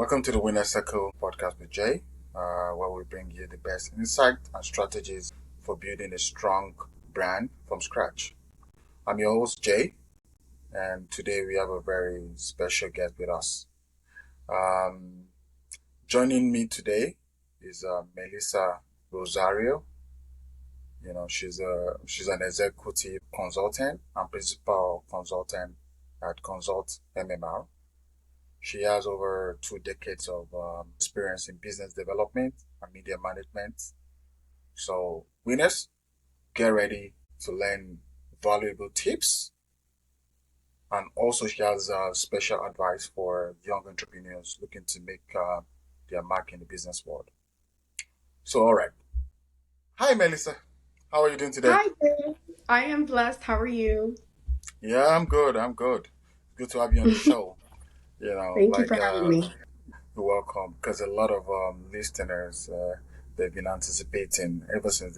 Welcome to the Winner Circle podcast with Jay, where we bring you the best insight and strategies for building a strong brand from scratch. I'm your host, Jay, and today we have a very special guest with us. Um, Joining me today is Melissa Rosario. She's an executive consultant and principal consultant at Consult MMR. She has over 2 decades of experience in business development and media management. So, winners, get ready to learn valuable tips. And also, she has special advice for young entrepreneurs looking to make their mark in the business world. So, all right. Hi, Melissa. How are you doing today? Hi there. I am blessed. How are you? Yeah, I'm good. I'm good. Good to have you on the show. Thank you for having me. You're welcome. Because a lot of listeners, they've been anticipating ever since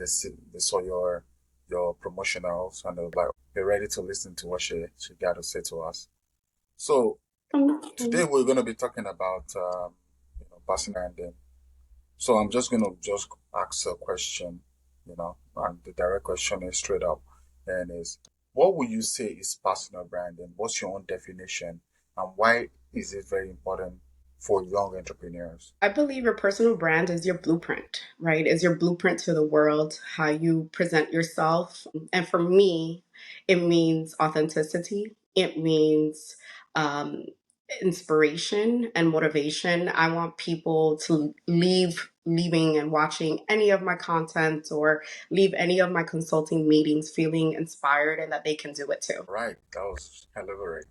they saw your promotionals, and they're like, they're ready to listen to what she got to say to us. So Okay. today we're going to be talking about personal branding. So I'm just going to just ask a question, and the direct question is straight up, and is, what would you say is personal branding? What's your own definition, and why is it very important for young entrepreneurs? I believe your personal brand is your blueprint, right? Is your blueprint to the world, how you present yourself. And for me, it means authenticity. It means um, inspiration and motivation. I want people to leaving and watching any of my content or leave any of my consulting meetings feeling inspired and that they can do it too. Right, that was elaborate.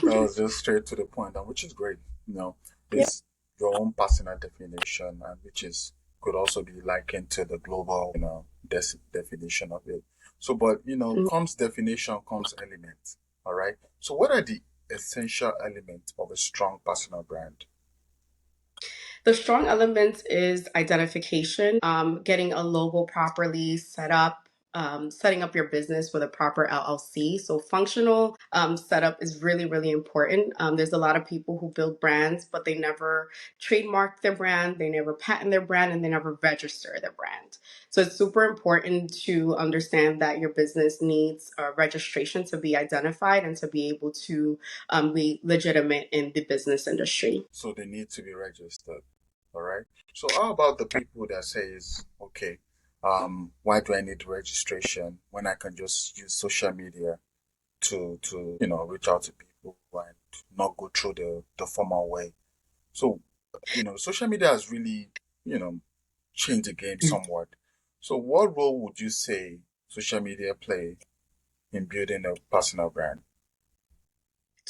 That was just straight to the point, and which is great. You know, Yeah. it's your own personal definition, and which is could also be likened to the global, definition of it. So, but comes definition, comes element. All right. So, what are the essential elements of a strong personal brand? The strong elements is identification, getting a logo properly set up, setting up your business with a proper LLC. So functional setup is really, really important. There's a lot of people who build brands, but they never trademark their brand, they never patent their brand, and they never register their brand. So it's super important to understand that your business needs a registration to be identified and to be able to be legitimate in the business industry. So they need to be registered. All right. So how about the people that says, okay, why do I need registration when I can just use social media to reach out to people and not go through the formal way? So social media has really you know changed the game somewhat. So what role would you say social media play in building a personal brand?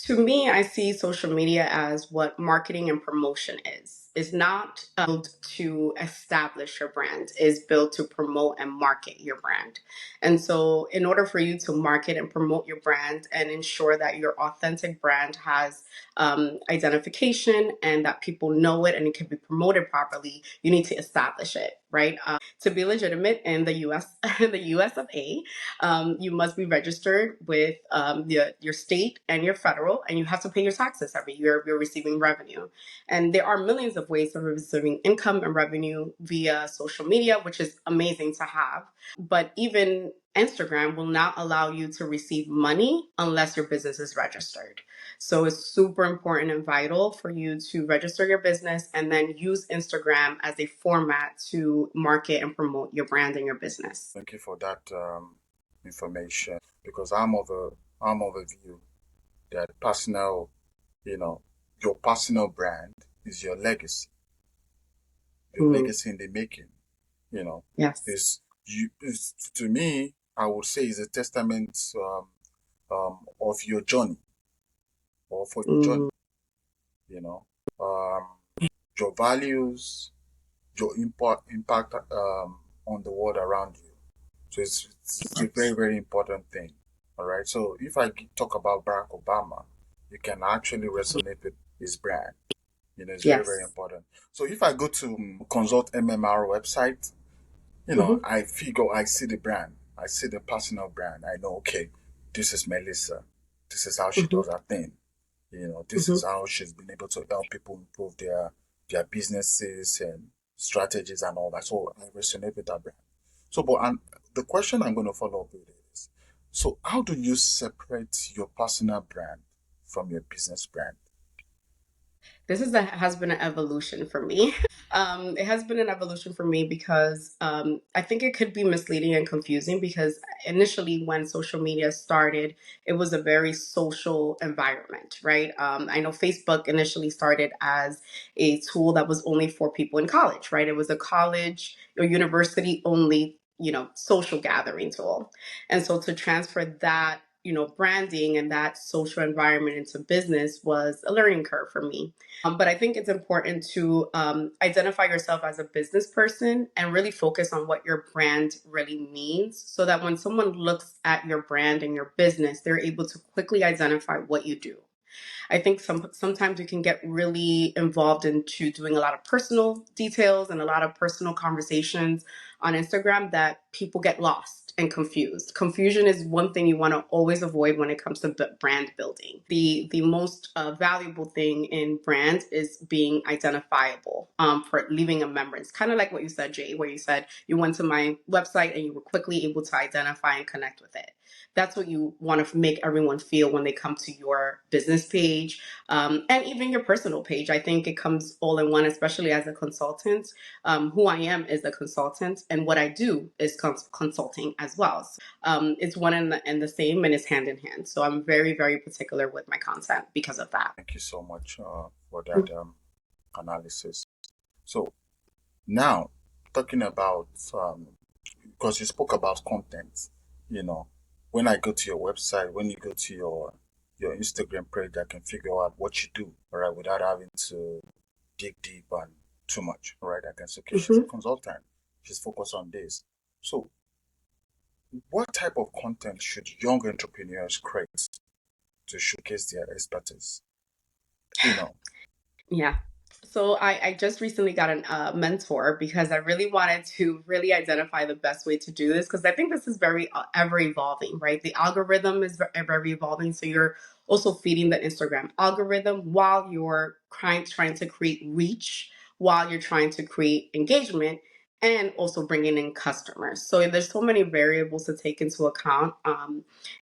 To me, I see social media as what marketing and promotion is. It's not built to establish your brand, it's built to promote and market your brand. And so, in order for you to market and promote your brand and ensure that your authentic brand has identification and that people know it and it can be promoted properly, you need to establish it, right? To be legitimate in the US, the US of A, you must be registered with your state and your federal, and you have to pay your taxes every year if you're receiving revenue. And there are millions of ways of receiving income and revenue via social media, which is amazing to have. But even Instagram will not allow you to receive money unless your business is registered. So it's super important and vital for you to register your business and then use Instagram as a format to market and promote your brand and your business. Thank you for that information, because I'm of a view that you know your personal brand is your Mm, legacy in the making. You know, yes. is to me, I would say, is a testament of your journey, or for your journey. Mm, You know, um, your values, your impact on the world around you. So it's a very, yes. very important thing. All right. So if I talk about Barack Obama, you can actually resonate with his brand. It's very, very Yes. important. So if I go to Consult MMR website, Mhm. I figure I see the brand, I see the personal brand. I know, okay, this is Melissa. This is how she Mhm. does her thing. This Mhm. is how she's been able to help people improve their businesses and strategies and all that. So I resonate with that brand. So, but and the question I'm going to follow up with is, so how do you separate your personal brand from your business brand? Has been an evolution for me. It has been an evolution for me because I think it could be misleading and confusing because initially when social media started, it was a very social environment, right? I know Facebook initially started as a tool that was only for people in college, right? It was a college or university only, social gathering tool. And so to transfer that, branding and that social environment into business was a learning curve for me. But I think it's important to identify yourself as a business person and really focus on what your brand really means so that when someone looks at your brand and your business, they're able to quickly identify what you do. I think sometimes we can get really involved into doing a lot of personal details and a lot of personal conversations on Instagram that people get lost and confused. Confusion is one thing you want to always avoid when it comes to brand building. The most valuable thing in brands is being identifiable for leaving a remembrance. Kind of like what you said, Jay, where you said you went to my website and you were quickly able to identify and connect with it. That's what you want to make everyone feel when they come to your business page, and even your personal page. I think it comes all in one, especially as a consultant. Who I am is a consultant, and what I do is consulting as well. So, it's one and the same, and it's hand in hand. So I'm very, very particular with my content because of that. Thank you so much for that analysis. So now, talking about, because you spoke about content, you know, when I go to your website, when you go to your Instagram page, I can figure out what you do, all right, without having to dig deep and too much, all right? I can say, okay, she's a Mhm. consultant, she's focused on this. So, what type of content should young entrepreneurs create to showcase their expertise? You know, Yeah. So I just recently got a mentor because I really wanted to really identify the best way to do this because I think this is very ever evolving, right? The algorithm is very evolving. So you're also feeding the Instagram algorithm while you're trying to create reach, while you're trying to create engagement, and also bringing in customers. So there's so many variables to take into account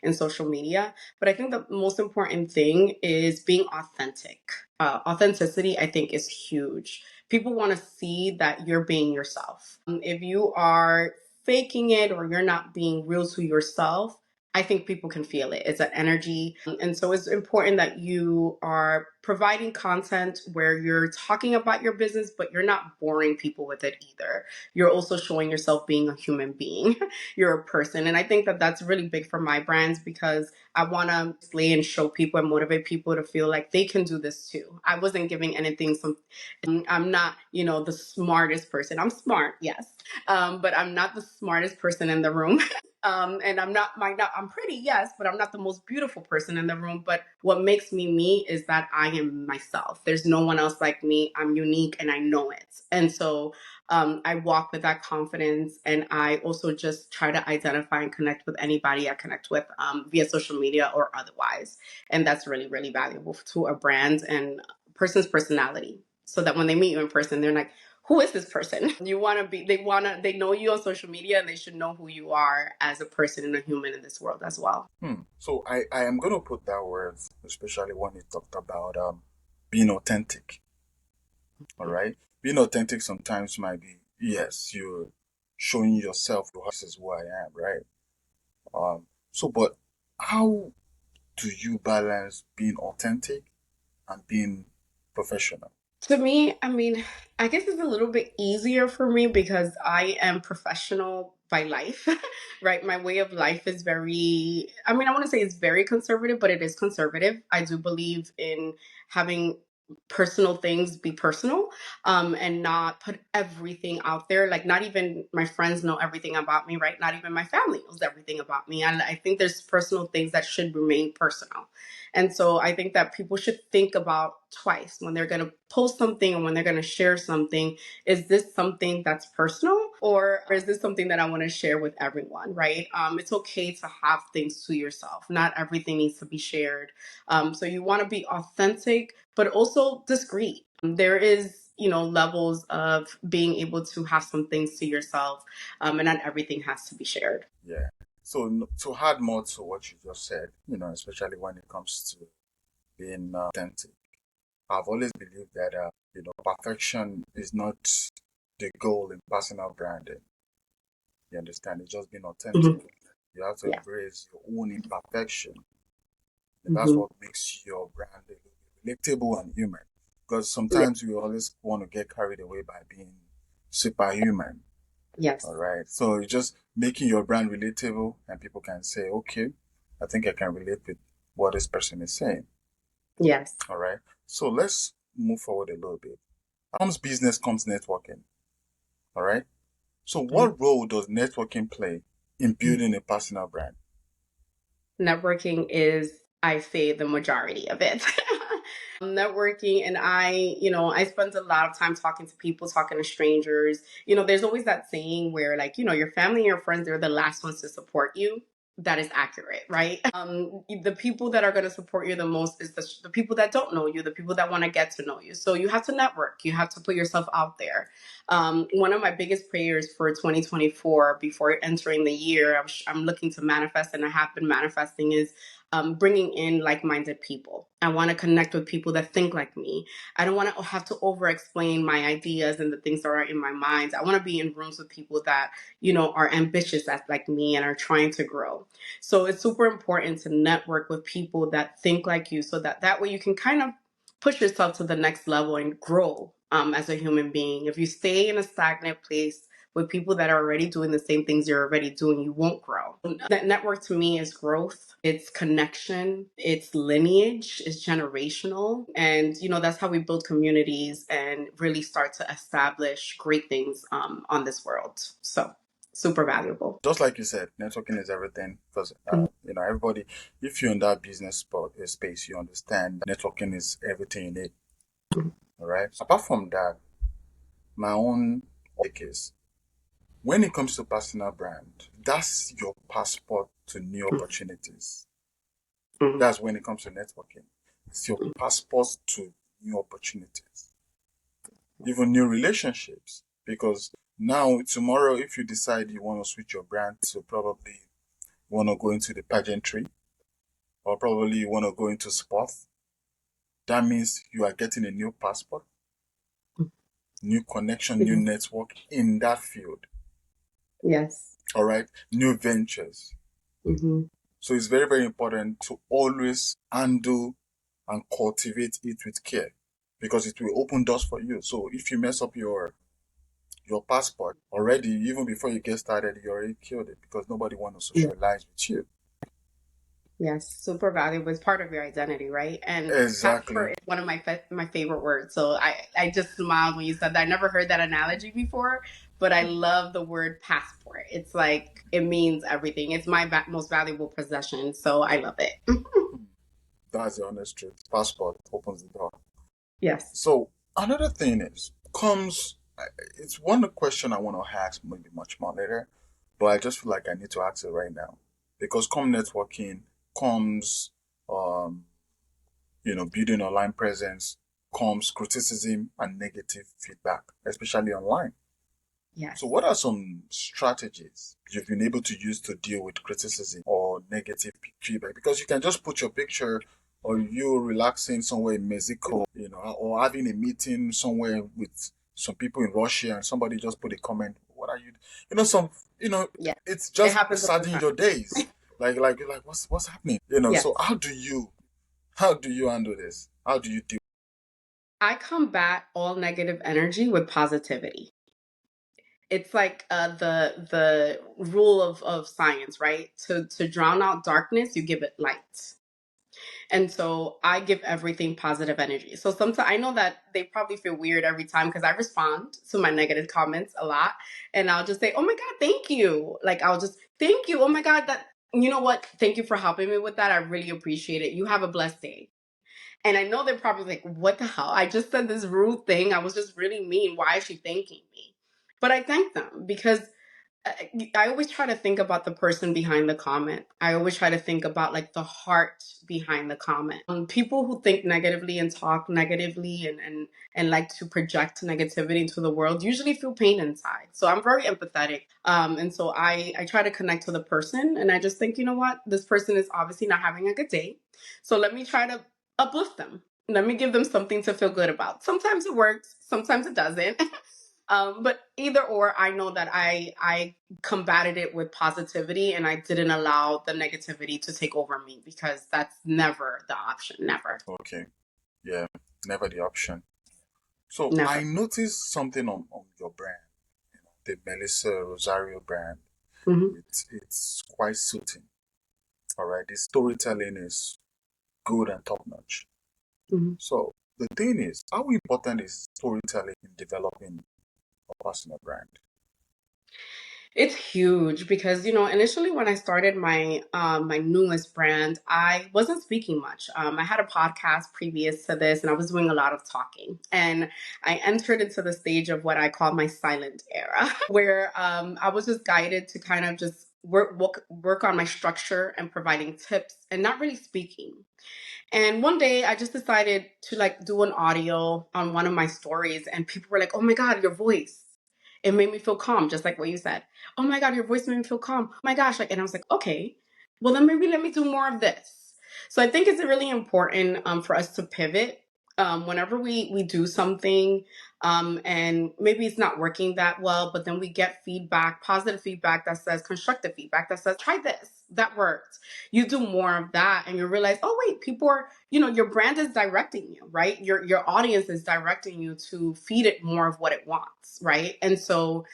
in social media. But I think the most important thing is being authentic. Authenticity, I think, is huge. People want to see that you're being yourself. If you are faking it or you're not being real to yourself, I think people can feel it. It's an energy. And so it's important that you are providing content where you're talking about your business, but you're not boring people with it either. You're also showing yourself being a human being. You're a person. And I think that that's really big for my brands because I want to display and show people and motivate people to feel like they can do this too. I wasn't giving anything I'm not, the smartest person. I'm smart, yes. But I'm not the smartest person in the room. And I'm pretty, yes, but I'm not the most beautiful person in the room. But what makes me me is that I am myself. There's no one else like me. I'm unique and I know it. And so I walk with that confidence, and I also just try to identify and connect with anybody I connect with via social media or otherwise. And that's really, really valuable to a brand and a person's personality. So that when they meet you in person, they're like, who is this person? They know you on social media and they should know who you are as a person and a human in this world as well. So I am going to put that word, especially when you talked about being authentic. All right. Being authentic sometimes might be, yes, you're showing yourself, this is who I am, right? But how do you balance being authentic and being professional? To me, I mean, I guess it's a little bit easier for me because I am professional by life, right? My way of life is I mean, I want to say it's very conservative, but it is conservative. I do believe in having personal things be personal, and not put everything out there. Like, not even my friends know everything about me, right? Not even my family knows everything about me. And I think there's personal things that should remain personal. And so I think that people should think about twice when they're going to post something and when they're going to share something. Is this something that's personal, or is this something that I want to share with everyone, right? It's okay to have things to yourself. Not everything needs to be shared. So you want to be authentic, but also discreet. There is, levels of being able to have some things to yourself, and not everything has to be shared. Yeah. So to add more to what you just said, especially when it comes to being authentic, I've always believed that perfection is not the goal in personal branding. You understand? It's just being authentic. Mhm. You have to Yeah. embrace your own imperfection, and that's Hmm. what makes your brand a little bit relatable and human. Because Yeah. sometimes we always want to get carried away by being superhuman. Yes. All right. So it's just making your brand relatable, and people can say, okay, I think I can relate with what this person is saying. Yes. All right. So let's move forward a little bit. Comes business, comes networking. All right. So Mhm. what role does networking play in building a personal brand? Networking is, I say, the majority of it. Networking, and I spend a lot of time talking to people, talking to strangers. There's always that saying where, like, your family and your friends, they're the last ones to support you. That is accurate, right? The people that are going to support you the most is the people that don't know you, the people that want to get to know you. So you have to network, you have to put yourself out there. One of my biggest prayers for 2024, before entering the year, I'm looking to manifest, and I have been manifesting, is bringing in like-minded people. I want to connect with people that think like me. I don't want to have to over-explain my ideas and the things that are in my mind. I want to be in rooms with people that are ambitious as like me and are trying to grow. So it's super important to network with people that think like you, so that way you can kind of push yourself to the next level and grow as a human being. If you stay in a stagnant place with people that are already doing the same things you're already doing, you won't grow. That network to me is growth, it's connection, it's lineage, it's generational. And, that's how we build communities and really start to establish great things on this world. So, super valuable. Just like you said, networking is everything because everybody. If you're in that business space, you understand networking is everything you need. All right. Apart from that, my own take is when it comes to personal brand, that's your passport to new opportunities. Mhm. That's when it comes to networking. It's your passport to new opportunities, even new relationships. Because now, tomorrow, if you decide you want to switch your brand to probably want to go into the pageantry or probably you want to go into sport, that means you are getting a new passport, new connection, new Mhm. network in that field. Yes. All right. New ventures. Hmm. So it's very, very important to always handle and cultivate it with care because it will open doors for you. So if you mess up your passport already, even before you get started, you already killed it because nobody wants to socialize with you. Yes, super valuable. It's part of your identity, right? And passport Exactly. is one of my favorite words. So I just smiled when you said that. I never heard that analogy before, but I love the word passport. It's like it means everything. It's my most valuable possession. So I love it. That's the honest truth. Passport opens the door. Yes. So another thing is comes. It's one question I want to ask maybe much more later, but I just feel like I need to ask it right now because come networking comes, um, building online presence comes criticism and negative feedback, especially online. So, Yes. what are some strategies you've been able to use to deal with criticism or negative feedback? Because you can just put your picture or you relaxing somewhere in Mexico, or having a meeting somewhere with some people in Russia and somebody just put a comment. What are you, some, Yes. it's It just happens all the saddening time. your days. Like you're like, what's happening? Yes. So how do you handle this? How do you deal? I combat all negative energy with positivity. It's like the rule of science, right? To drown out darkness, you give it light. And so I give everything positive energy. So sometimes I know that they probably feel weird every time because I respond to my negative comments a lot. And I'll just say, oh my God, thank you. Like, I'll just, thank you. Oh my God, you know what? Thank you for helping me with that. I really appreciate it. You have a blessed day. And I know they're probably like, what the hell? I just said this rude thing. I was just really mean. Why is she thanking me? But I thank them because I always try to think about the person behind the comment. I always try to think about like the heart behind the comment. People who think negatively and talk negatively and like to project negativity into the world usually feel pain inside. So I'm very empathetic. And so I try to connect to the person and I just think, you know what? This person is obviously not having a good day. So let me try to uplift them. Let me give them something to feel good about. Sometimes it works, sometimes it doesn't. But either or, I know that I combated it with positivity and I didn't allow the negativity to take over me because that's never the option. Never. Okay. Yeah. Never the option. So I Never. noticed something on your brand, the Melissa Rosario brand. Hmm. It's quite suiting. All right. The storytelling is good and top notch. Hmm. So the thing is, how important is storytelling in developing a personal brand? It's huge because initially when I started my newest brand, I wasn't speaking much. I had a podcast previous to this, and I was doing a lot of talking. And I entered into the stage of what I call my silent era, where I was just guided to kind of just work on my structure and providing tips and not really speaking. And one day I just decided to like do an audio on one of my stories and people were like, "Oh my god, your voice. It made me feel calm," just like what you said. "Oh my god, your voice made me feel calm." Oh my gosh, like and I was like, "Okay. Well, then maybe let me do more of this." So I think it's really important for us to pivot whenever we do something and maybe it's not working that well, but then we get feedback, positive feedback that says constructive feedback that says, "Try this. That worked." You do more of that and you realize, oh wait, people are, your brand is directing you, right? Your audience is directing you to feed it more of what it wants, right? And so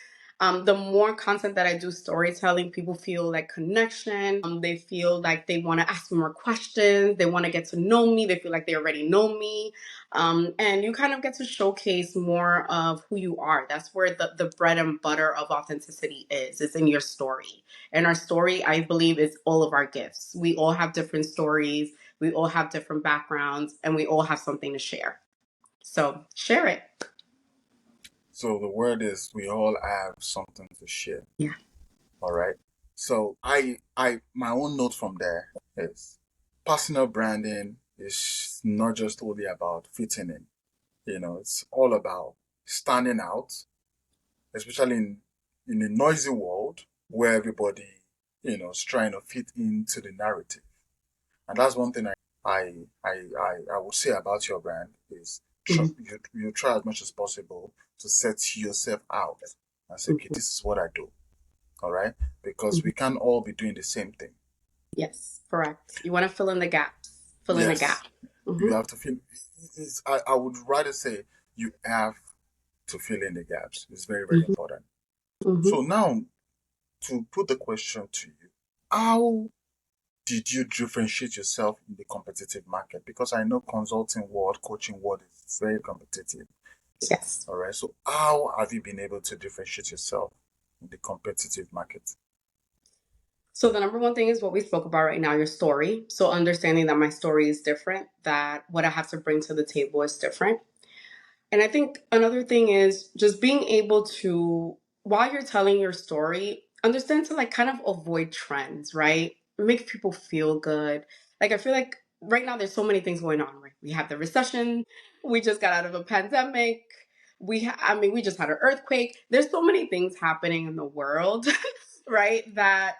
the more content that I do storytelling, people feel like connection. They feel like they want to ask me more questions. They want to get to know me. They feel like they already know me. And you kind of get to showcase more of who you are. That's where the bread and butter of authenticity is. It's in your story. And our story, I believe, is all of our gifts. We all have different stories. We all have different backgrounds. And we all have something to share. So share it. So the word is we all have something to share. Yeah. All right. So my own note from there is personal branding is not just only about fitting in. It's all about standing out, especially in a noisy world where everybody, is trying to fit into the narrative. And that's one thing I would say about your brand is Mhm. you try as much as possible to set yourself out and say, okay, Mhm. this is what I do. All right. Because Mhm. we can't all be doing the same thing. Yes, correct. You want to fill in the gaps. Fill in the Yes. gap. You Hmm. have to fill, I would rather say you have to fill in the gaps. It's very, very Hmm. important. Hmm. So now to put the question to you, how did you differentiate yourself in the competitive market? Because I know consulting world, coaching world is very competitive. Yes. All right. So how have you been able to differentiate yourself in the competitive market? So the number one thing is what we spoke about right now, your story. So understanding that my story is different, that what I have to bring to the table is different. And I think another thing is just being able to, while you're telling your story, understand to like kind of avoid trends, right? Make people feel good. Like I feel like right now there's so many things going on, right? We have the recession, we just got out of a pandemic. I mean, we just had an earthquake. There's so many things happening in the world, right? That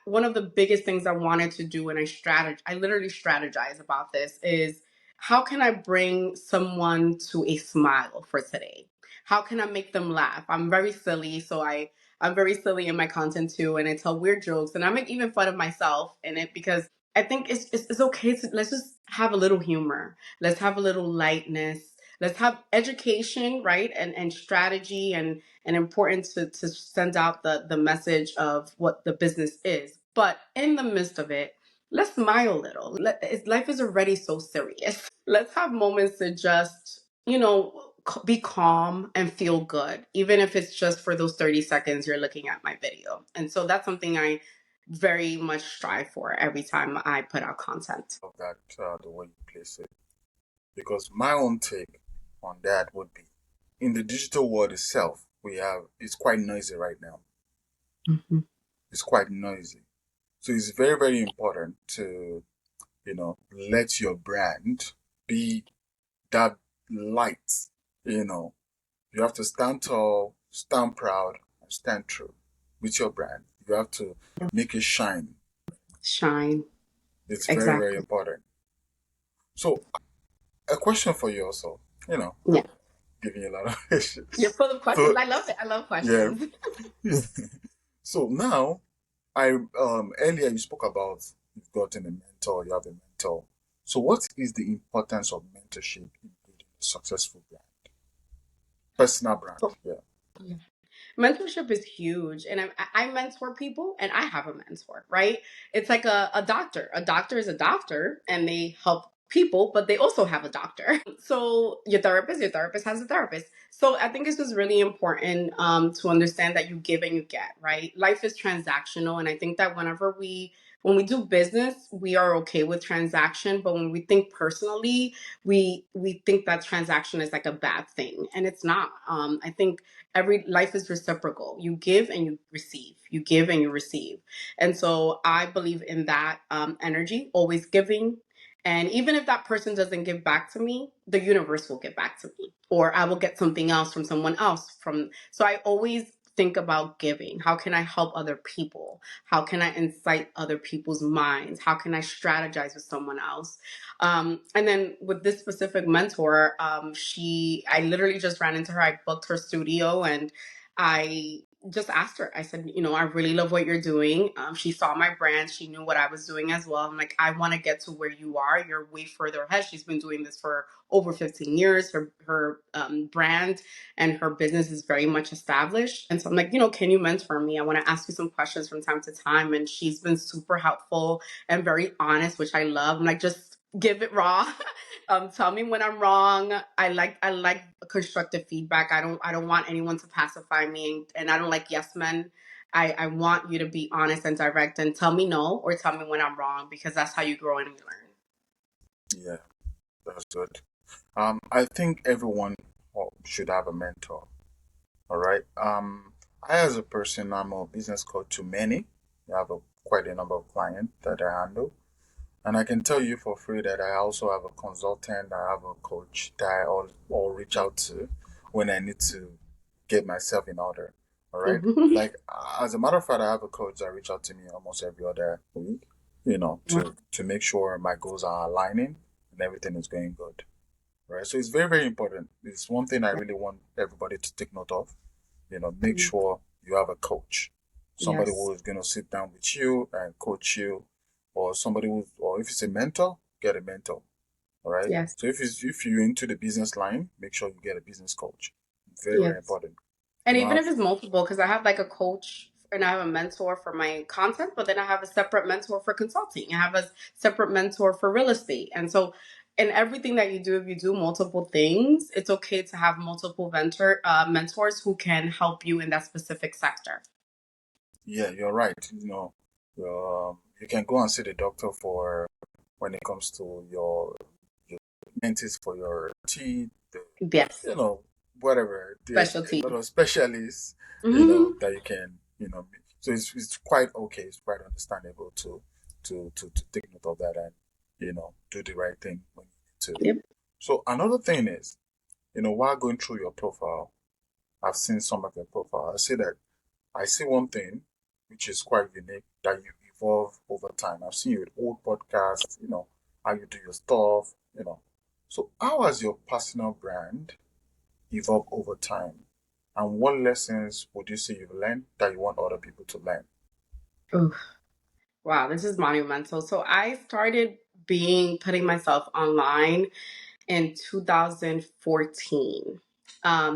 one of the biggest things I wanted to do, and I literally strategize about this is how can I bring someone to a smile for today? How can I make them laugh? I'm very silly, so I'm very silly in my content too, and I tell weird jokes, and I make even fun of myself in it because I think it's okay to let's just have a little humor. Let's have a little lightness. Let's have education, right, and strategy and important to send out the message of what the business is. But in the midst of it, let's smile a little. Life is already so serious. Let's have moments to just, be calm and feel good, even if it's just for those 30 seconds you're looking at my video. And so that's something I very much strive for every time I put out content. Of that, the way you place it. Because my own take on that would be in the digital world itself, it's quite noisy right now. Mhm. It's quite noisy. So it's very, very important to, let your brand be that light. You know, you have to stand tall, stand proud, and stand true with your brand. You have to make it shine. Shine. It's very, very Exactly. important. So, a question for you also, Yeah. giving you a lot of questions. You're full of questions. So, I love it. I love yeah. questions. So now, earlier you spoke about you've gotten a mentor, you have a mentor. So, what is the importance of mentorship in building a successful brand, personal brand? So, Yeah. yeah. Mentorship is huge. And I mentor people and I have a mentor, right? It's like a doctor. A doctor is a doctor and they help people, but they also have a doctor. So your therapist has a therapist. So I think it's just really important to understand that you give and you get, right? Life is transactional. And I think that when we do business, we are okay with transaction. But when we think personally, we think that transaction is like a bad thing. And it's not. I think every life is reciprocal. You give and you receive. You give and you receive. And so I believe in that energy, always giving. And even if that person doesn't give back to me, the universe will give back to me, or I will get something else from someone else. So I always think about giving. How can I help other people? How can I incite other people's minds? How can I strategize with someone else? And then with this specific mentor, I literally just ran into her. I booked her studio and I just asked her. I said, I really love what you're doing. She saw my brand. She knew what I was doing as well. I'm like, I want to get to where you are. You're way further ahead. She's been doing this for over 15 years. Her brand and her business is very much established. And so I'm like, can you mentor me? I want to ask you some questions from time to time. And she's been super helpful and very honest, which I love. I'm like, just give it raw. Tell me when I'm wrong. I like constructive feedback. I don't want anyone to pacify me, and I don't like yes men. I want you to be honest and direct and tell me no or tell me when I'm wrong, because that's how you grow and you learn. Yeah, that's good. I think everyone should have a mentor. All right. I as a person, I'm a business coach to many. I have quite a number of clients that I handle. And I can tell you for free that I also have a consultant, I have a coach that I all reach out to when I need to get myself in order. All right. Mhm. Like, as a matter of fact, I have a coach that reach out to me almost every other week, to make sure my goals are aligning and everything is going good. Right. So it's very, very important. It's one thing I really want everybody to take note of. Make sure you have a coach, somebody Yes. who is going to sit down with you and coach you, or or if it's a mentor, get a mentor. All right. Yes. So if you're into the business line, make sure you get a business coach. Very, very Yes. important. And even Have if it's multiple, because I have like a coach and I have a mentor for my content, but then I have a separate mentor for consulting. I have a separate mentor for real estate. And so, in everything that you do, if you do multiple things, it's okay to have multiple mentors who can help you in that specific sector. Yeah, you're right. You can go and see the doctor for when it comes to your dentist for your teeth, Yes. whatever. There's a Specialty. lot of specialists, Hmm. that you can, so it's quite okay. It's quite understandable to take note of that and, do the right thing when you need to. Yep. So another thing is, while going through your profile, I've seen some of your profile. I see one thing which is quite unique that you evolve over time. I've seen you with old podcasts, how you do your stuff. So how has your personal brand evolved over time? And what lessons would you say you've learned that you want other people to learn? Oof. Wow, this is monumental. So I started putting myself online in 2014.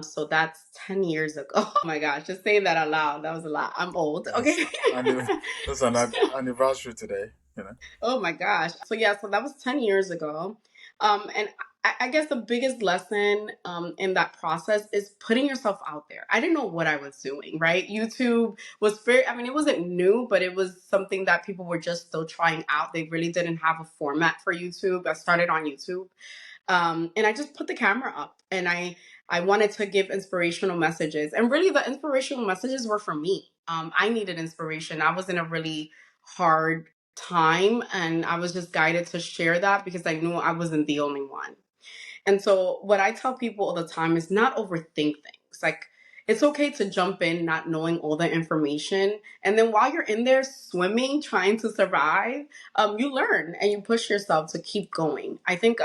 So that's 10 years ago. Oh my gosh, just saying that out loud, that was a lot. I'm old. That's Okay. that's an anniversary today. Oh my gosh. So yeah, so that was 10 years ago. And I guess the biggest lesson in that process is putting yourself out there. I didn't know what I was doing, right? YouTube was I mean, it wasn't new, but it was something that people were just still trying out. They really didn't have a format for YouTube. I started on YouTube. And I just put the camera up, and I wanted to give inspirational messages. And really, the inspirational messages were for me. I needed inspiration. I was in a really hard time, and I was just guided to share that because I knew I wasn't the only one. And so, what I tell people all the time is not overthink things. Like, it's okay to jump in not knowing all the information. And then while you're in there swimming, trying to survive, you learn and you push yourself to keep going. I think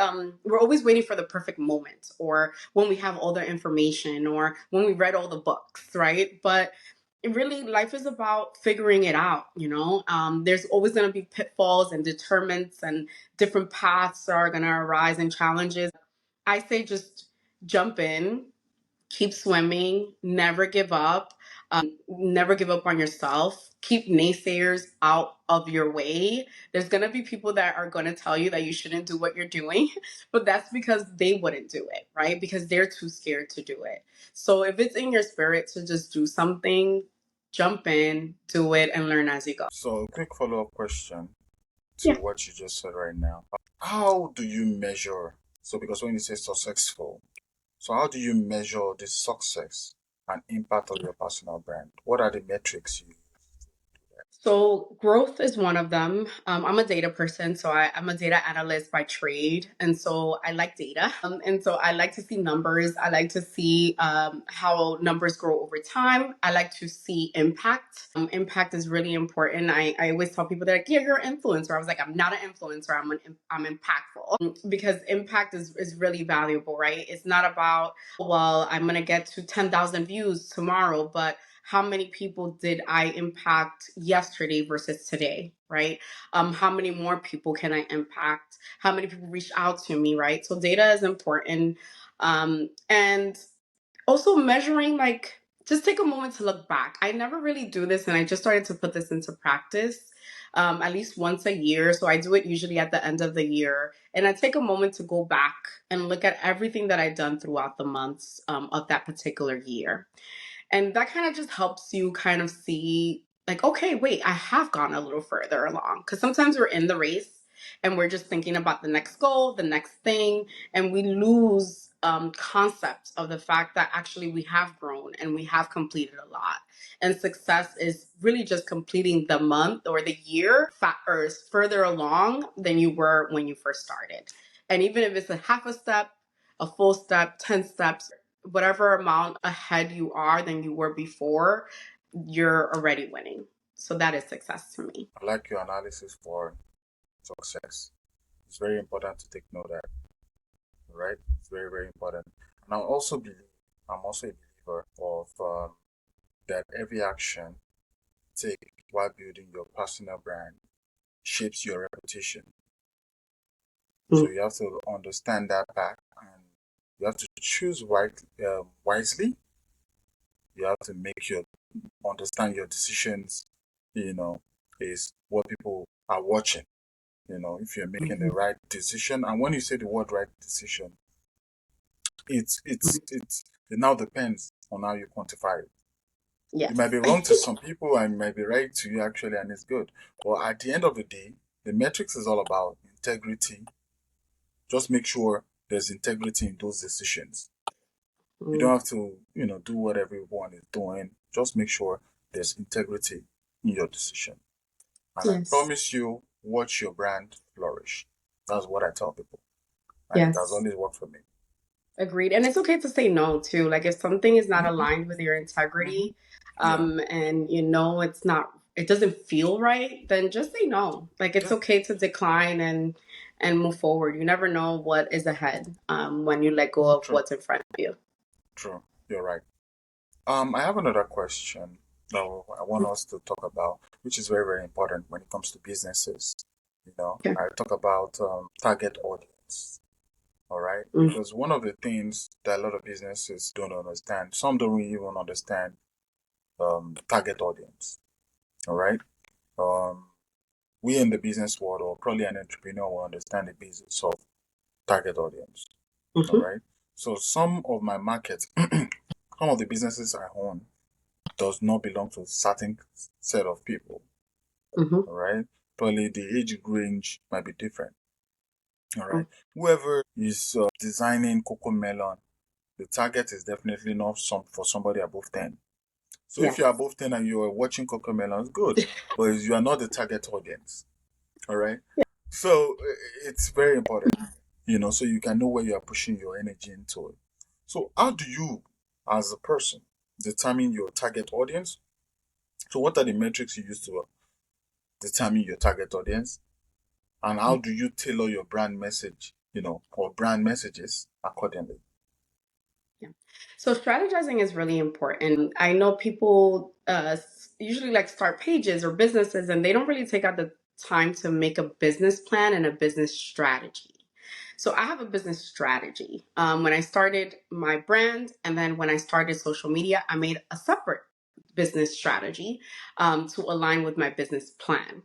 we're always waiting for the perfect moment, or when we have all the information, or when we read all the books, right? But really, life is about figuring it out, you know? There's always going to be pitfalls and determinants, and different paths are going to arise and challenges. I say just jump in, keep swimming, never give up. Never give up on yourself. Keep naysayers out of your way. There's going to be people that are going to tell you that you shouldn't do what you're doing, but that's because they wouldn't do it, right? Because they're too scared to do it. So if it's in your spirit to just do something, jump in, do it, and learn as you go. So, quick follow-up question to Yeah. what you just said right now. How do you measure? So, because when you say successful, so how do you measure the success and impact of your personal brand? What are the metrics you use? So growth is one of them. I'm a data person, so I'm a data analyst by trade, and so I like data. And so I like to see numbers. I like to see how numbers grow over time. I like to see impact. Impact is really important. I always tell people that, like, yeah, you're an influencer. I was like, I'm not an influencer. I'm impactful, because impact is really valuable, right? It's not about, well, I'm gonna get to 10,000 views tomorrow, but how many people did I impact yesterday versus today, right? How many more people can I impact? How many people reached out to me, right? So data is important. And also measuring, like, just take a moment to look back. I never really do this, and I just started to put this into practice at least once a year. So I do it usually at the end of the year. And I take a moment to go back and look at everything that I've done throughout the months of that particular year. And that kind of just helps you kind of see, like, okay, wait, I have gone a little further along. Because sometimes we're in the race and we're just thinking about the next goal, the next thing, and we lose concept of the fact that actually we have grown and we have completed a lot. And success is really just completing the month or the year or further along than you were when you first started. And even if it's a half a step, a full step, 10 steps, whatever amount ahead you are than you were before, you're already winning. So that is success to me. I like your analysis for success. It's very important to take note of that, right? It's very, very important. And I'm also a believer of that every action take while building your personal brand shapes your reputation. So Mm. you have to understand that fact, and you have to choose wisely. You have to make your understand your decisions. You know, is what people are watching. You know, if you're making the Mhm. right decision, and when you say the word right decision, it now depends on how you quantify it. It might Yes. be wrong to some people and it might be right to you actually, and it's good. But at the end of the day, the metrics is all about integrity. Just make sure there's integrity in those decisions. You don't Mm. have to, do what everyone is doing. Just make sure there's integrity in your decision. And I Yes. promise you, watch your brand flourish. That's what I tell people. And it has Yes. always worked for me. Agreed. And it's okay to say no too. Like, if something is not Hmm. aligned with your Hmm. integrity, Yeah. and you know it's not, it doesn't feel right, then just say no. Like, it's Yeah. okay to decline and move forward. You never know what is ahead when you let go of True. what's in front of you. True. You're right. I have another question that I want us to talk about, which is very, very important when it comes to businesses. Okay. I talk about target audience. All right, Mm. because one of the things that a lot of businesses don't understand, some don't even understand target audience. All right, um, we in the business world, or probably an entrepreneur, will understand the business of target audience. All Mm-hmm. right, so some of my markets, some of the businesses I own does not belong to a certain set of people. Mm-hmm. All right, probably the age range might be different. All right. Whoever is designing Coco Melon, the target is definitely not for somebody above 10. So if you're Yes. above 10 and you're watching Coco Melons, good. But you are not the target audience. All right. So it's very important, so you can know where you are pushing your energy into it. So how do you, as a person, determine your target audience? So what are the metrics you use to determine your target audience? And how do you tailor your brand message, or brand messages accordingly? Yeah. So strategizing is really important. I know people usually like start pages or businesses and they don't really take out the time to make a business plan and a business strategy. So I have a business strategy. When I started my brand and then when I started social media, I made a separate business strategy to align with my business plan.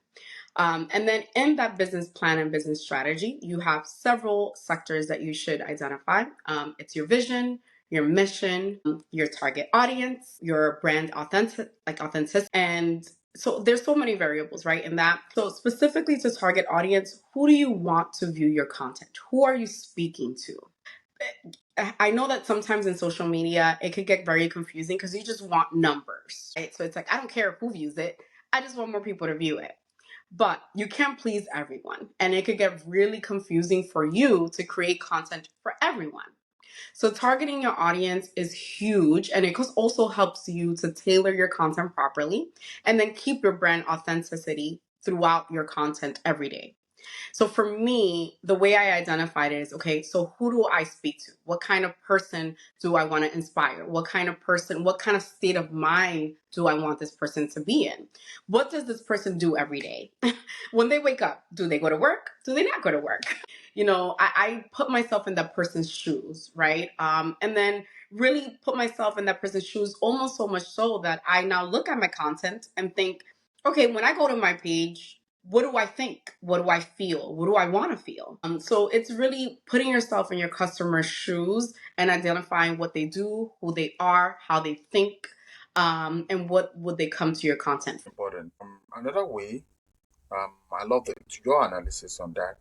And then in that business plan and business strategy, you have several sectors that you should identify. It's your vision, your mission, your target audience, your brand authenticity. And so there's so many variables, right? In that. So specifically to target audience, who do you want to view your content? Who are you speaking to? I know that sometimes in social media it could get very confusing because you just want numbers, right? So it's like I don't care who views it. I just want more people to view it. But you can't please everyone. And it could get really confusing for you to create content for everyone. So targeting your audience is huge and it also helps you to tailor your content properly and then keep your brand authenticity throughout your content every day. So for me, the way I identified it is okay, so who do I speak to? What kind of person do I want to inspire? What kind of person, what kind of state of mind do I want this person to be in? What does this person do every day? When they wake up, do they go to work? Do they not go to work? I put myself in that person's shoes, right? And then really put myself in that person's shoes almost so much so that I now look at my content and think, okay, when I go to my page, what do I think? What do I feel? What do I want to feel? So it's really putting yourself in your customer's shoes and identifying what they do, who they are, how they think, and what would they come to your content for. Important. Another way, I love your analysis on that.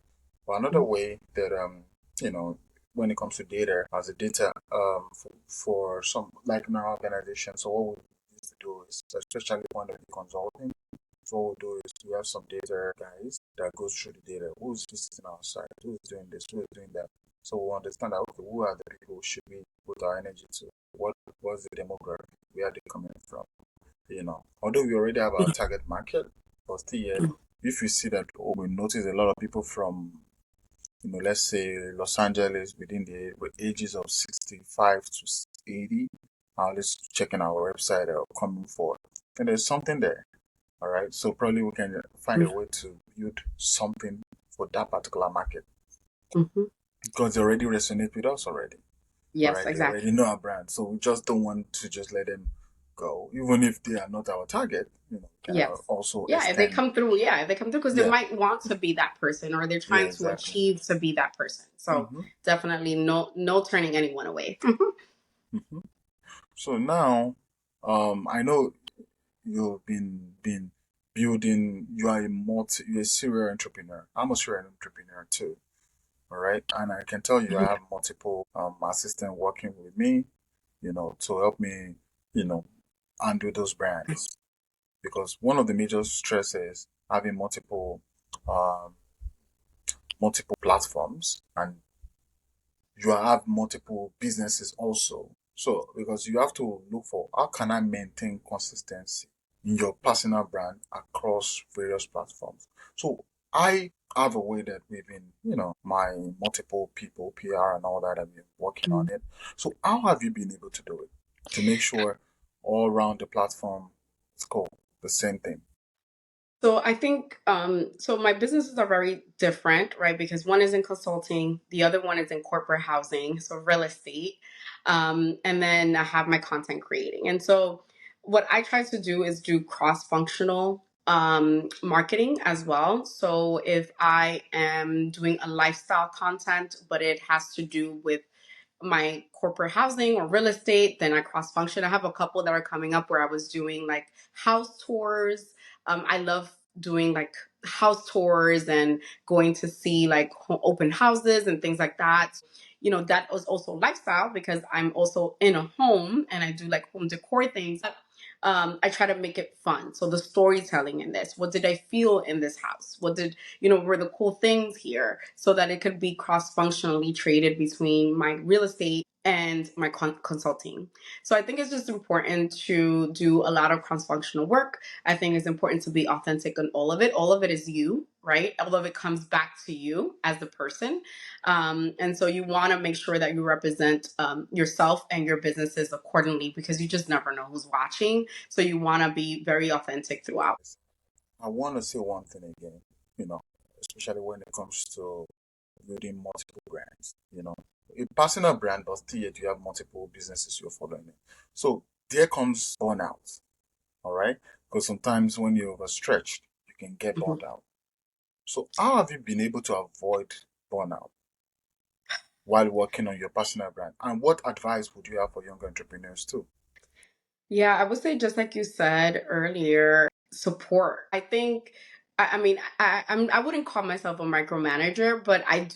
But another way that, when it comes to data, as a data, for some, like in our organization, so what we used to do is, especially when we consulting, so what we do is we have some data guys that goes through the data. Who's visiting our site? Who's doing this? Who's doing that? So we understand that, okay, who are the people should we put our energy to? What's the demographic? Where are they coming from? Although we already have our target market, but still yet, if you see that, we notice a lot of people from, let's say Los Angeles within the ages of 65 to 80, let's checking our website or coming forward. And there's something there. All right. So probably we can find a way to build something for that particular market Mm-hmm. because they already resonate with us already. All Yes, right. They exactly. already know our brand. So we just don't want to just let them go, even if they are not our target, can Yes. also Yeah, if they extend. come through, yeah, if they come through because they Yeah. might want to be that person or they're Yeah, trying to exactly. achieve to be that person. So Mm-hmm. definitely no turning anyone away. Mm-hmm. So now, I know you've been building. You're a serial entrepreneur. I'm a serial entrepreneur too. All right, and I can tell you, I have multiple assistants working with me, to help me, you know, undo those brands. Because one of the major stresses having um, multiple platforms, and you have multiple businesses also. So because you have to look for how can I maintain consistency in your personal brand across various platforms. So I have a way that we've been, my multiple people, PR and all that have been working on it. So how have you been able to do it to make sure all around the platform it's cool, the same thing? So I think so my businesses are very different, right? Because one is in consulting, the other one is in corporate housing, so real estate. And then I have my content creating. And so what I try to do is do cross-functional marketing as well. So if I am doing a lifestyle content, but it has to do with my corporate housing or real estate, then I cross function. I have a couple that are coming up where I was doing like house tours. I love doing like house tours and going to see like open houses and things like that. That was also lifestyle because I'm also in a home and I do like home decor things. I try to make it fun. So the storytelling in this, what did I feel in this house? What did, were the cool things here, so that it could be cross functionally traded between my real estate and my consulting. So I think it's just important to do a lot of cross functional work. I think it's important to be authentic in all of it. All of it is you, right? All of it comes back to you as the person. And so you want to make sure that you represent yourself and your businesses accordingly, because you just never know who's watching. So you want to be very authentic throughout. I want to say one thing again, you know, especially when it comes to building multiple brands, a personal brand, but still yet you have multiple businesses you're following. So there comes burnout, all right? Because sometimes when you're overstretched, you can get Mhm. burned out. So how have you been able to avoid burnout while working on your personal brand? And what advice would you have for younger entrepreneurs too? Yeah, I would say, just like you said earlier, support. I think, I mean, I wouldn't call myself a micromanager, but I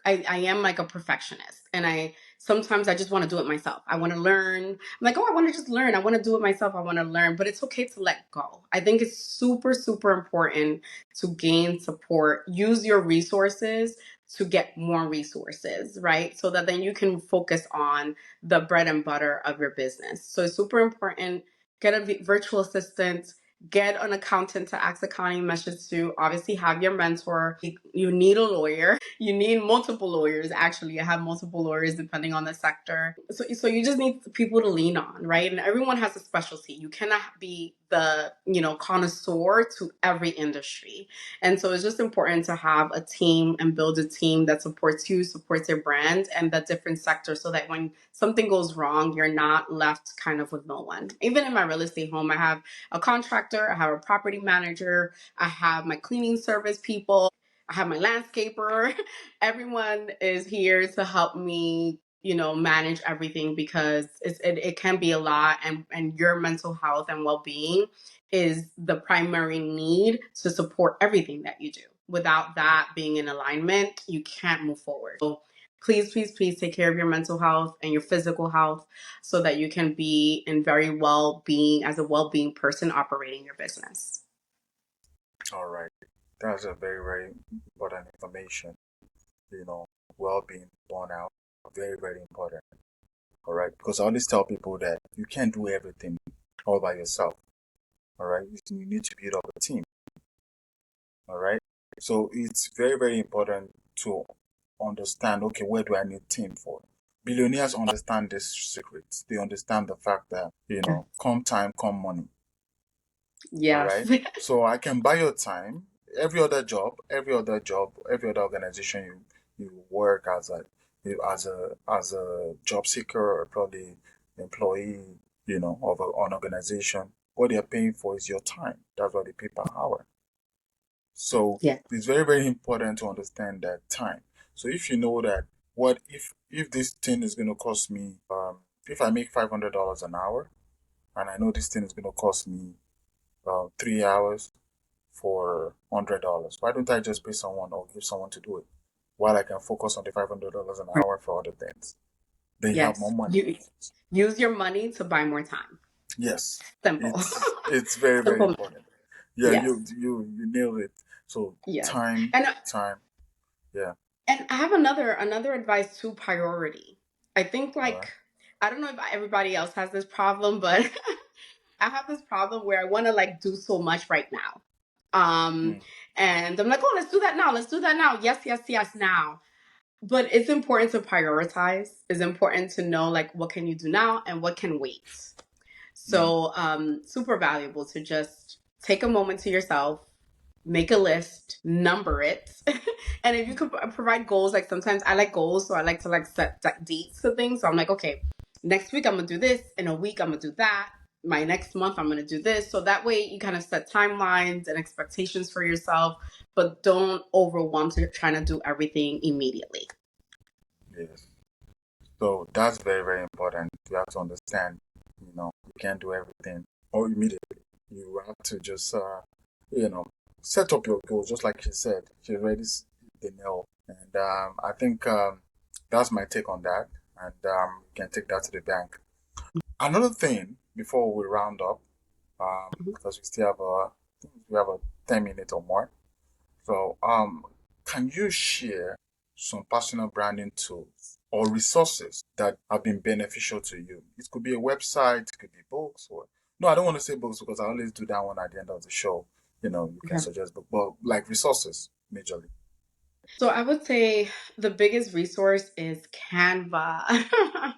am like a perfectionist, and sometimes I just want to do it myself. I want to learn. I'm like, oh, I want to just learn. I want to do it myself. I want to learn, but it's okay to let go. I think it's super, super important to gain support. Use your resources to get more resources, right? So that then you can focus on the bread and butter of your business. So it's super important. Get a virtual assistant, get an accountant to ask accounting messages to, obviously have your mentor. You need a lawyer. You need multiple lawyers. Actually, I have multiple lawyers depending on the sector. So you just need people to lean on, right? And everyone has a specialty. You cannot be the, connoisseur to every industry. And so it's just important to have a team and build a team that supports you, supports your brand and the different sectors, so that when something goes wrong, you're not left kind of with no one. Even in my real estate home, I have a contractor, I have a property manager, I have my cleaning service people, I have my landscaper. Everyone is here to help me, manage everything, because it can be a lot, and your mental health and well-being is the primary need to support everything that you do. Without that being in alignment, you can't move forward. So please, please, please take care of your mental health and your physical health, so that you can be in very well-being, as a well-being person operating your business. All right. That's a very, very important information. You know, well-being, burnout, very, very important. All right. Because I always tell people that you can't do everything all by yourself. All right. You need to build up a team. All right. So it's very, very important to understand, okay, where do I need team for? Billionaires understand this secret. They understand the fact that, come time, come money. All Yes. right. So I can buy your time. Every other organization you work as a job seeker or probably employee, of an organization. What they're paying for is your time. That's what they pay per hour. So Yeah. it's very, very important to understand that time. So if you know that, what if this thing is going to cost me, if I make $500 an hour, and I know this thing is going to cost me 3 hours for $100, why don't I just pay someone or give someone to do it, while I can focus on the $500 an Right. hour for other things? Then you have more Yes. money. You use your money to buy more time. Yes, Simple. it's very, very Simple. important. Yeah, Yes. you nailed it. So Yes. time, And time. Yeah. I have another advice to priority. I think, All right. like, I don't know if everybody else has this problem, but I have this problem where I want to like do so much right now. Um Mm, and I'm like, "Oh, let's do that now. Let's do that now. Yes, yes, yes, now." But it's important to prioritize. It's important to know like what can you do now and what can wait. mm, So, super valuable to just take a moment to yourself, make a list, number it. And if you could provide goals, like sometimes I like goals, so I like to like set dates to things. So I'm like, okay, next week I'm gonna do this, in a week I'm gonna do that, my next month I'm gonna do this. So that way you kind of set timelines and expectations for yourself, but don't overwhelm to trying to do everything immediately. yes. So that's very, very important. You have to understand, you can't do everything or immediately. You have to just, you know, set up your goals, just like she said. She already hit the nail, and I think that's my take on that. And you can take that to the bank. Another thing before we round up, because we still have a 10 minutes or more. So, can you share some personal branding tools or resources that have been beneficial to you? It could be a website, it could be books, or no, I don't want to say books because I always do that one at the end of the show. You can Okay. suggest book, but like resources, majorly. So I would say the biggest resource is Canva.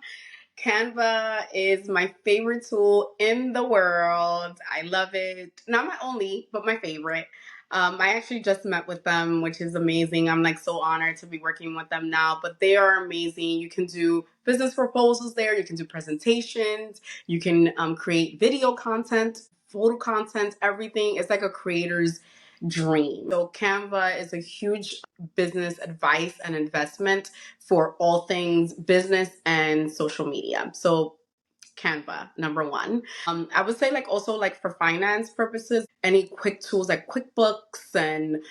Canva is my favorite tool in the world. I love it. Not my only, but my favorite. I actually just met with them, which is amazing. I'm like so honored to be working with them now, but they are amazing. You can do business proposals there, you can do presentations, you can create video content, photo content, everything. It's like a creator's dream. So Canva is a huge business advice and investment for all things business and social media. So Canva, number one. I would say like also like for finance purposes, any quick tools like QuickBooks and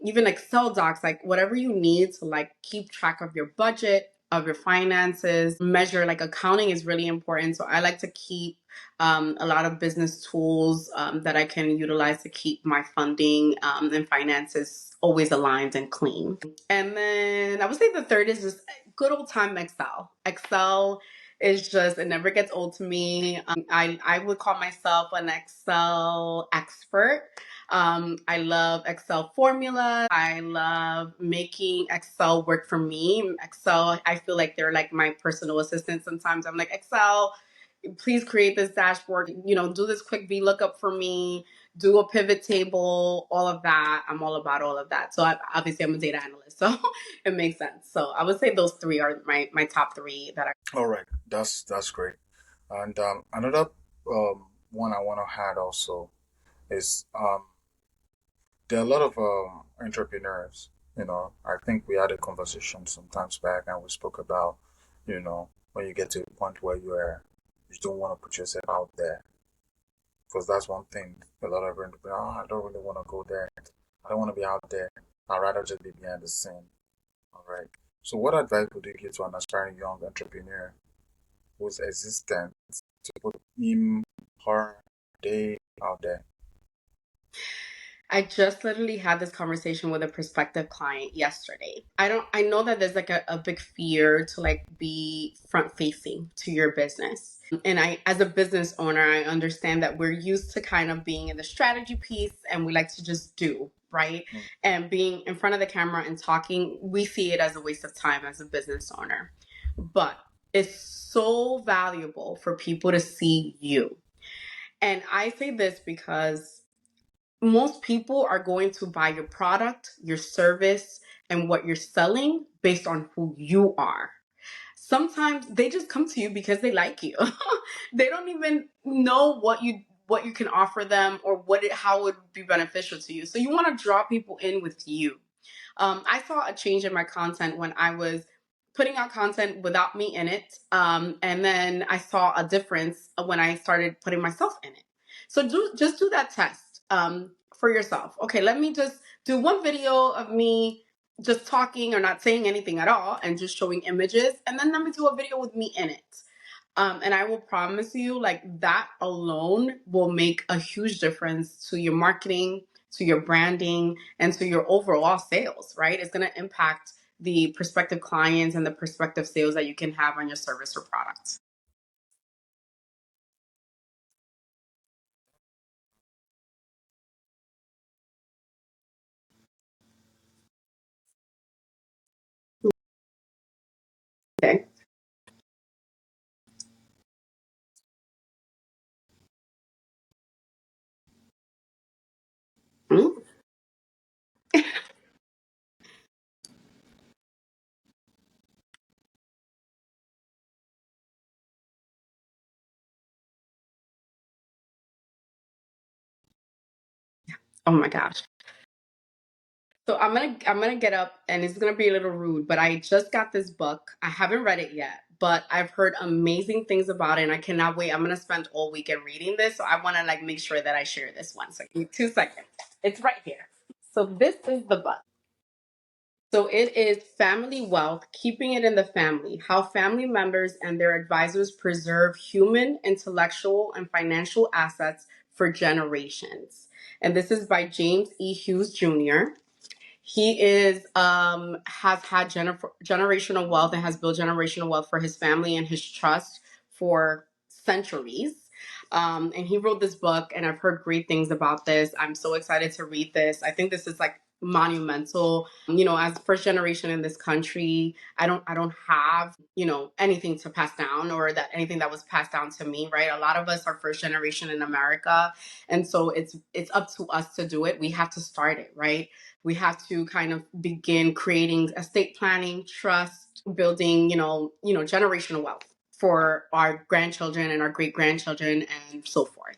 even Excel docs, like whatever you need to like keep track of your budget, of your finances, measure like accounting is really important. So I like to keep a lot of business tools that I can utilize to keep my funding and finances always aligned and clean. And then I would say the third is just good old time Excel. Excel is just, it never gets old to me. I would call myself an Excel expert. I love Excel formulas. I love making Excel work for me. Excel, I feel like they're like my personal assistant. Sometimes I'm like, Excel, please create this dashboard, do this quick VLOOKUP for me, do a pivot table, all of that. I'm all about all of that. So obviously I'm a data analyst, so it makes sense. So I would say those three are my top three that are. All right, that's great. And another one I want to add also is there are a lot of entrepreneurs. I think we had a conversation sometimes back, and we spoke about, when you get to a point where you don't want to put yourself out there, because that's one thing a lot of entrepreneurs, I don't really want to go there. I don't want to be out there. I'd rather just be behind the scene. All right. So, what advice would you give to an aspiring young entrepreneur who's existent to put him, her, they out there? I just literally had this conversation with a prospective client yesterday. I know that there's like a big fear to like be front facing to your business. And as a business owner, I understand that we're used to kind of being in the strategy piece and we like to just do, right? Mm. And being in front of the camera and talking, we see it as a waste of time as a business owner. But it's so valuable for people to see you. And I say this because most people are going to buy your product, your service, and what you're selling based on who you are. Sometimes they just come to you because they like you. They don't even know what you can offer them or how it would be beneficial to you. So you want to draw people in with you. I saw a change in my content when I was putting out content without me in it. And then I saw a difference when I started putting myself in it. So just do that test for yourself. Okay, let me just do one video of me just talking or not saying anything at all and just showing images. And then let me do a video with me in it. And I will promise you, like that alone will make a huge difference to your marketing, to your branding, and to your overall sales, right? It's going to impact the prospective clients and the prospective sales that you can have on your service or product. Okay. Mm. Oh my gosh. So I'm gonna get up and it's gonna be a little rude, but I just got this book. I haven't read it yet, but I've heard amazing things about it and I cannot wait. I'm going to spend all weekend reading this. So I want to like make sure that I share this one. So give me 2 seconds. It's right here. So this is the book. So it is Family Wealth, Keeping It in the Family, How Family Members and Their Advisors Preserve Human, Intellectual, and Financial Assets for Generations. And this is by James E. Hughes Jr. He is has had generational wealth and has built generational wealth for his family and his trust for centuries. And he wrote this book, and I've heard great things about this. I'm so excited to read this. I think this is like monumental. As first generation in this country, I don't have anything to pass down, or that anything that was passed down to me. Right, a lot of us are first generation in America, and so it's up to us to do it. We have to start it, right? We have to kind of begin creating estate planning, trust, building, generational wealth for our grandchildren and our great grandchildren and so forth.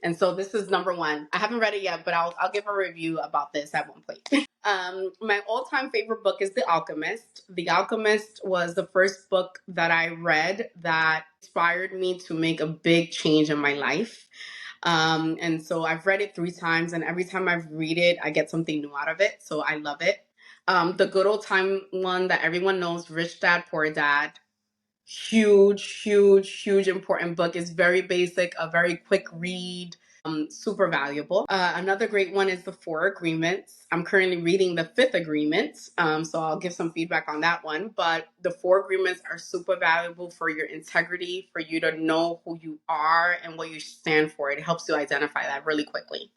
And so this is number one. I haven't read it yet, but I'll give a review about this at one point. My all-time favorite book is The Alchemist. The Alchemist was the first book that I read that inspired me to make a big change in my life. And so I've read it 3 times, and every time I read it, I get something new out of it. So I love it. The Good Old Time one that everyone knows, Rich Dad, Poor Dad. Huge, huge, huge important book. It's very basic, a very quick read, super valuable. Another great one is The Four Agreements. I'm currently reading the Fifth Agreement, so I'll give some feedback on that one. But the Four Agreements are super valuable for your integrity, for you to know who you are and what you stand for. It helps you identify that really quickly.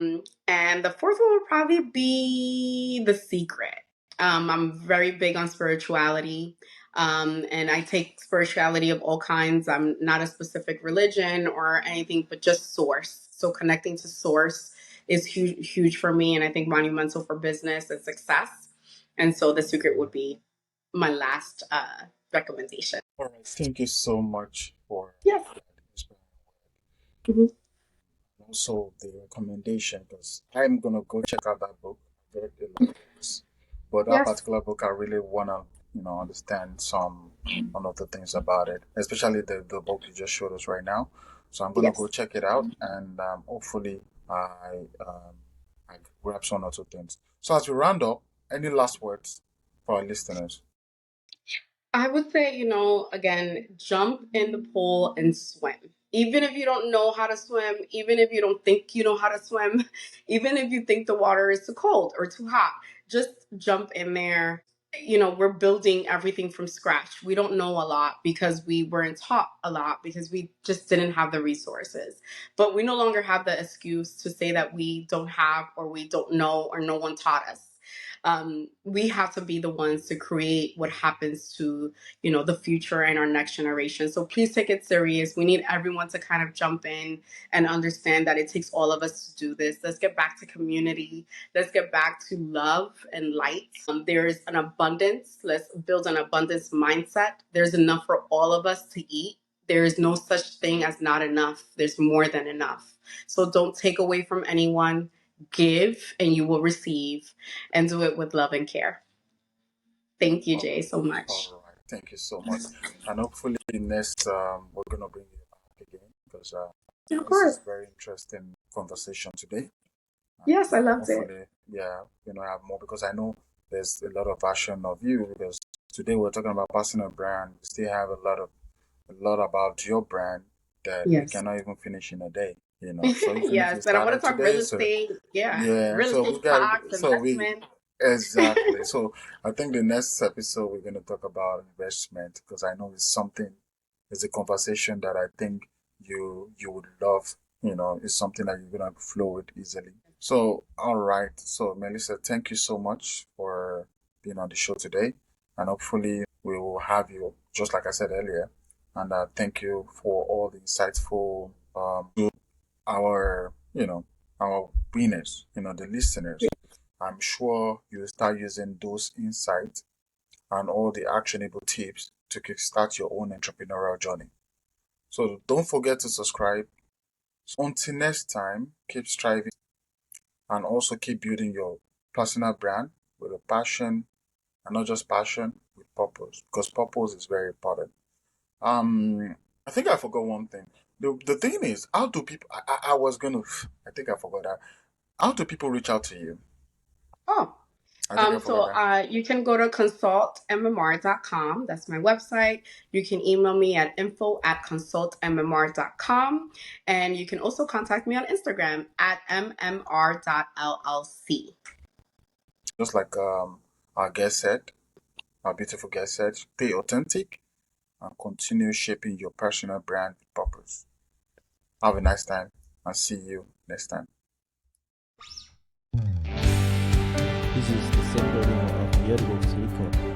And the fourth one would probably be The Secret. I'm very big on spirituality. And I take spirituality of all kinds. I'm not a specific religion or anything, but just source. So connecting to source is huge, huge for me, and I think monumental for business and success. And so The Secret would be my last recommendation. All right. Thank you so much for Yes. that inspiring Mhm. word. Also the recommendation, because I'm gonna go check out that book. I read a lot of books, but that Yes. particular book, I really wanna, understand one of the things about it, especially the book you just showed us right now. So I'm gonna Yes. go check it out, and hopefully I grab some or two things. So as we round up, any last words for our listeners? I would say, again, jump in the pool and swim. Even if you don't know how to swim, even if you don't think you know how to swim, even if you think the water is too cold or too hot, just jump in there. We're building everything from scratch. We don't know a lot because we weren't taught a lot because we just didn't have the resources. But we no longer have the excuse to say that we don't have or we don't know or no one taught us. We have to be the ones to create what happens to the future and our next generation. So please take it serious. We need everyone to kind of jump in and understand that it takes all of us to do this. Let's get back to community. Let's get back to love and light. There's an abundance. Let's build an abundance mindset. There's enough for all of us to eat. There is no such thing as not enough. There's more than enough. So don't take away from anyone. Give and you will receive, and do it with love and care. Thank you, All Jay, so right. much. All right. Thank you so much. And hopefully next we're gonna bring you back again, because Of this is course. very interesting conversation today. Yes, I loved it. Hopefully, yeah, have more, because I know there's a lot of version of you, because today we're talking about personal brand. We still have a lot about your brand that we Yes. cannot even finish in a day. So even if you Yes, and I want to started talk real today, so estate. Yeah, yeah, real so estate we got, stocks, so we investment. exactly. So I think the next episode we're going to talk about investment, because I know it's a conversation that I think you would love. It's something that you're going to flow with easily. So all right. So Melissa, thank you so much for being on the show today, and hopefully we will have you, just like I said earlier. And thank you for all the insightful our our winners, the listeners. I'm sure you'll start using those insights and all the actionable tips to kickstart your own entrepreneurial journey. So don't forget to subscribe. So until next time, keep striving and also keep building your personal brand with a passion, and not just passion, with purpose, because purpose is very important. I think I forgot one thing. The thing is, how do people? I was gonna. I think I forgot that. How do people reach out to you? Oh, I think I forgot that. you can go to consultmmr.com. That's my website. You can email me at info@consultmmr.com. And you can also contact me on Instagram at mmr.llc. Just like our guest said, our beautiful guest said, stay authentic and continue shaping your personal brand with purpose. Have a nice time and see you next time. This is the center of Jay Adewole Silicon.